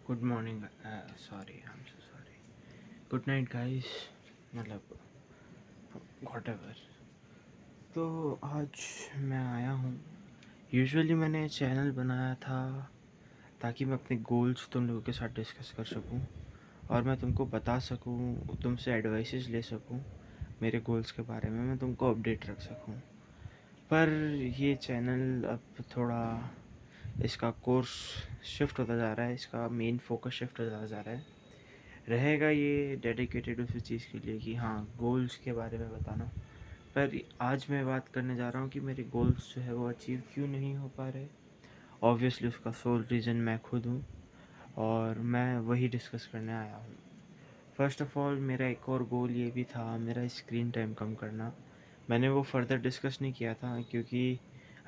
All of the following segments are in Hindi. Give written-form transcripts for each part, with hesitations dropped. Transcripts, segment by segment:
Good morning sorry I am so sorry good night guys मतलब व्हाटएवर। तो आज मैं आया हूँ। यूजुअली मैंने चैनल बनाया था ताकि मैं अपने गोल्स तुम लोगों के साथ डिस्कस कर सकूँ और मैं तुमको बता सकूँ, तुमसे एडवाइसेस ले सकूँ मेरे गोल्स के बारे में, मैं तुमको अपडेट रख सकूँ। पर ये चैनल अब थोड़ा इसका कोर्स शिफ्ट होता जा रहा है, इसका मेन फोकस शिफ्ट होता जा रहा है। रहेगा ये डेडिकेटेड उसी चीज़ के लिए कि हाँ, गोल्स के बारे में बताना। पर आज मैं बात करने जा रहा हूँ कि मेरे गोल्स जो है वो अचीव क्यों नहीं हो पा रहे। ऑब्वियसली उसका सोल रीज़न मैं खुद हूँ और मैं वही डिस्कस करने आया हूँ। फर्स्ट ऑफ ऑल मेरा एक और गोल ये भी था, मेरा स्क्रीन टाइम कम करना। मैंने वो फर्दर डिस्कस नहीं किया था क्योंकि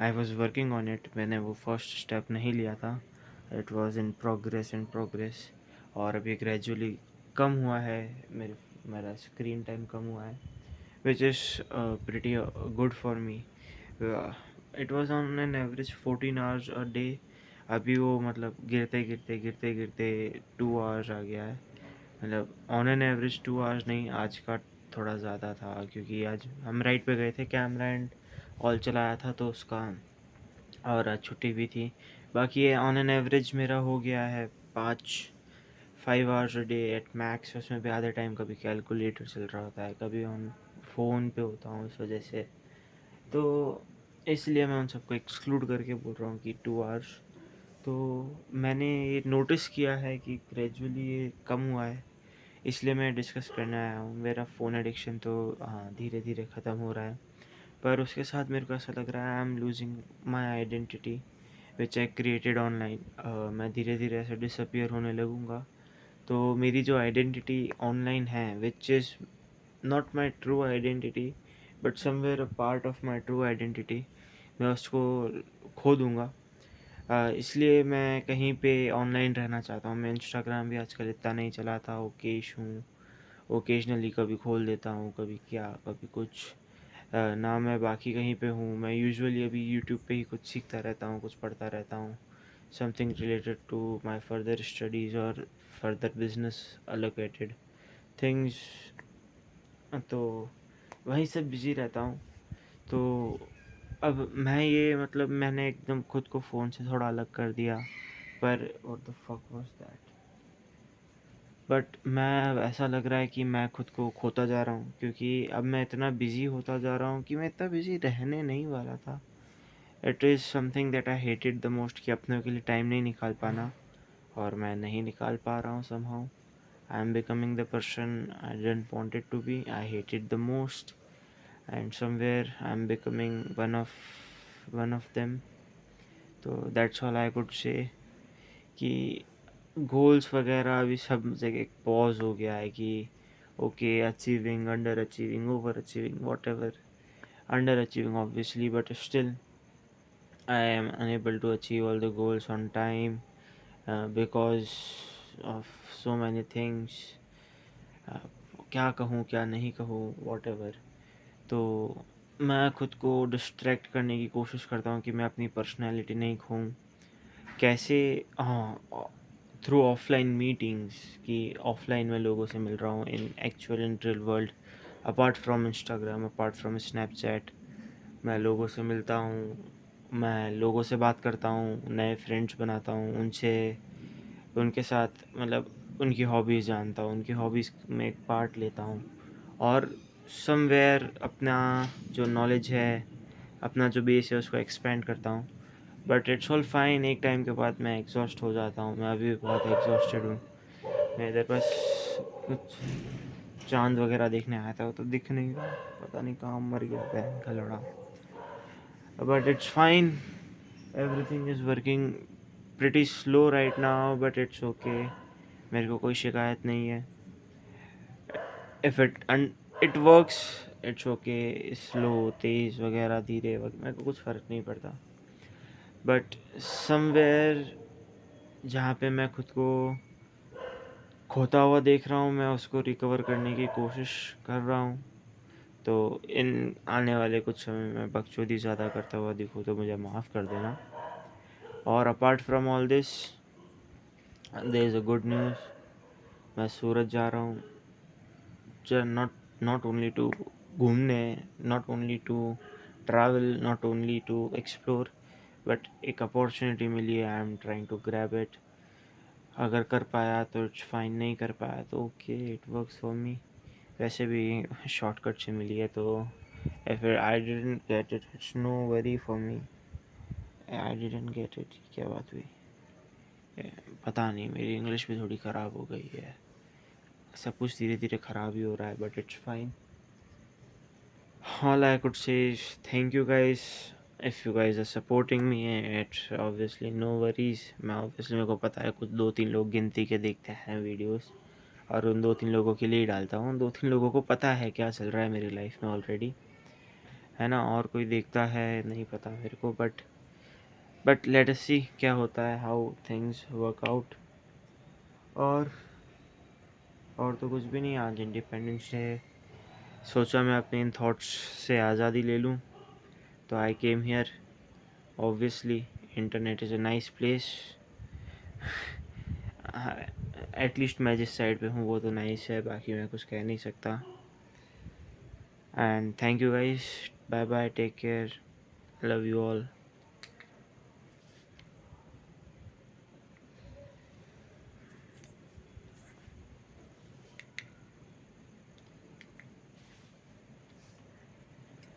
I was working on it. मैंने वो फर्स्ट स्टेप नहीं लिया था। इट वॉज़ इन प्रोग्रेस और अभी ग्रेजुअली कम हुआ है। मेरा स्क्रीन टाइम कम हुआ है, which is pretty good for me. It was on an average 14 hours a day. अभी वो मतलब गिरते गिरते 2 आवर्स आ गया है। मतलब ऑन एन एवरेज 2 आवर्स नहीं, आज का थोड़ा ज़्यादा था क्योंकि आज हम राइड पे गए थे, कैमरा एंड ऑल चलाया था तो उसका, और आज छुट्टी भी थी। बाकी ये ऑन एन एवरेज मेरा हो गया है 5 hours a day at max. उसमें भी आधे टाइम कभी कैलकुलेटर चल रहा होता है, कभी ऑन फ़ोन पे होता हूँ इस वजह से। तो इसलिए मैं उन सबको एक्सक्लूड करके बोल रहा हूँ कि 2 आवर्स। तो मैंने ये नोटिस किया है कि ग्रेजुअली ये कम हुआ है, इसलिए मैं डिस्कस करने आया हूँ। मेरा फ़ोन एडिक्शन तो हाँ धीरे धीरे ख़त्म हो रहा है, पर उसके साथ मेरे को ऐसा लग रहा है I am losing my identity which I created online. मैं धीरे धीरे ऐसे डिसअपियर होने लगूँगा। तो मेरी जो आइडेंटिटी ऑनलाइन है, which is not my true identity but somewhere a part of my true identity, मैं उसको खो दूँगा। इसलिए मैं कहीं पे ऑनलाइन रहना चाहता हूँ। मैं इंस्टाग्राम भी आजकल इतना नहीं चलाता, ओकेश हूँ। ओकेजनली कभी खोल देता हूँ, कभी क्या कभी कुछ। ना मैं बाकी कहीं पे हूँ। मैं यूजुअली अभी यूट्यूब पे ही कुछ सीखता रहता हूँ, कुछ पढ़ता रहता हूँ, something related to my further studies और फर्दर बिजनेस एलोकेटेड थिंग्स। तो वहीं से बिज़ी रहता हूँ। तो अब मैं ये मतलब मैंने एकदम खुद को फ़ोन से थोड़ा अलग कर दिया, पर what the fuck was that. But मैं अब ऐसा लग रहा है कि मैं खुद को खोता जा रहा हूँ क्योंकि अब मैं इतना बिज़ी होता जा रहा हूँ कि मैं इतना बिज़ी रहने नहीं वाला था। It is something that I hated the most कि अपने के लिए टाइम नहीं निकाल पाना, और मैं नहीं निकाल पा रहा हूँ somehow. I am becoming the person I didn't wanted to be, I hate it the most, and somewhere I am becoming one of them. तो that's all I could say कि गोल्स वगैरह अभी सब जगह एक पॉज हो गया है कि okay, achieving, under achieving, over achieving, whatever. Under achieving obviously, but still I am unable to achieve all the goals on time because of so many things. क्या कहूँ क्या नहीं कहूँ, वॉट एवर। तो मैं खुद को डिस्ट्रैक्ट करने की कोशिश करता हूँ कि मैं अपनी पर्सनैलिटी नहीं खोऊँ। कैसे? हाँ, थ्रू ऑफलाइन मीटिंग्स, कि ऑफलाइन में लोगों से मिल रहा हूँ इन actual in real world, apart from Instagram, apart from Snapchat. मैं लोगों से मिलता हूँ, मैं लोगों से बात करता हूँ, नए फ्रेंड्स बनाता हूँ, उनसे उनके साथ मतलब उनकी हॉबीज़ जानता हूँ, उनकी हॉबीज़ में एक पार्ट लेता हूँ, और समवेयर अपना जो नॉलेज है, अपना जो बेस है उसको एक्सपेंड करता हूँ। But it's all fine. एक टाइम के बाद मैं एग्जॉस्ट हो जाता हूँ। मैं अभी बहुत एग्जॉस्टेड हूँ। मैं इधर बस कुछ चांद वगैरह देखने आया था, वो तो दिख नहीं रहा, पता नहीं कहाँ मर गया बहन का लड़ा। But it's fine, everything is working pretty slow right now, but it's okay. मेरे को कोई शिकायत नहीं है। If it works, it's okay. Slow, तेज़ वगैरह, धीरे वगैरह, मेरे को कुछ फ़र्क नहीं पड़ता। बट समवेयर जहाँ पे मैं खुद को खोता हुआ देख रहा हूँ, मैं उसको रिकवर करने की कोशिश कर रहा हूँ। तो इन आने वाले कुछ समय में बकचोदी ज़्यादा करता हुआ दिखूँ तो मुझे माफ़ कर देना। और apart from all this, there is a good news, मैं सूरत जा रहा हूँ, नॉट नॉट ओनली टू घूमने, not only to travel, not only to explore, but एक अपॉर्चुनिटी मिली है, I am trying to grab it. अगर कर पाया तो इट्स फाइन, नहीं कर पाया तो okay, it works for me. वैसे भी शॉर्टकट से मिली है, तो if I didn't get it, it's no worry for me. I didn't get it, क्या बात हुई? पता नहीं, मेरी इंग्लिश भी थोड़ी ख़राब हो गई है, सब कुछ धीरे धीरे ख़राब ही हो रहा है, but it's fine. All I could say is thank you guys. If you guys are supporting me, it's obviously no worries. मैं obviously, मेरे को पता है कुछ 2-3 लोग गिनती के देखते हैं वीडियोस, और उन 2-3 लोगों के लिए ही डालता हूँ। 2-3 लोगों को पता है क्या चल रहा है मेरी लाइफ में ऑलरेडी, है ना, और कोई देखता है नहीं पता मेरे को, बट लेट अस सी क्या होता है, हाउ थिंग्स वर्क आउट। और और तो कुछ भी नहीं। आज इंडिपेंडेंस डे है, सोचा मैं अपने इन थॉट्स से आज़ादी ले लूँ, तो I came here. Obviously internet is a nice place, at least मैं जिस साइड पे हूँ वो तो नाइस है, बाकी मैं कुछ कह नहीं सकता। And thank you guys, bye bye, take care, love you all.